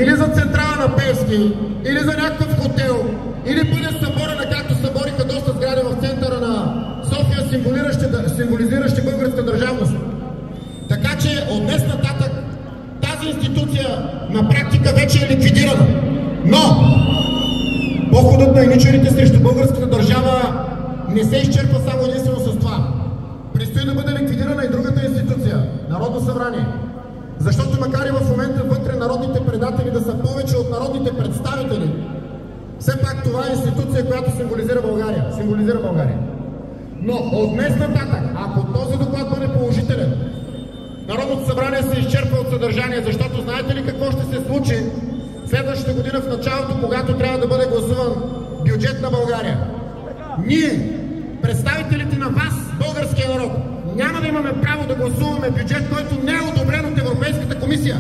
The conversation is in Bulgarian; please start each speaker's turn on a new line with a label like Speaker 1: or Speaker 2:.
Speaker 1: или за централа на Певски, или за някакъв хотел, или бъде съборена, както събориха доста сгради в центъра на София, символизиращи българска държавност. Така че от днес нататък тази институция на практика вече е ликвидирана. Но походът на еничарите срещу българската държава не се изчерпва само единствено с това. Предстои да бъде ликвидирана и другата институция – Народно събрание. Защото макар и в момента вътре народните предатели да са повече от народните представители, все пак това е институция, която символизира България. Но от днес нататък, ако този доклад бъде положителен, Народното събрание се изчерпва от съдържание, защото знаете ли какво ще се случи следващата година в началото, когато трябва да бъде гласуван бюджет на България? Ние, представителите на вас, българския народ, няма да имаме право да гласуваме бюджет, който не е одобрен от Европейската комисия.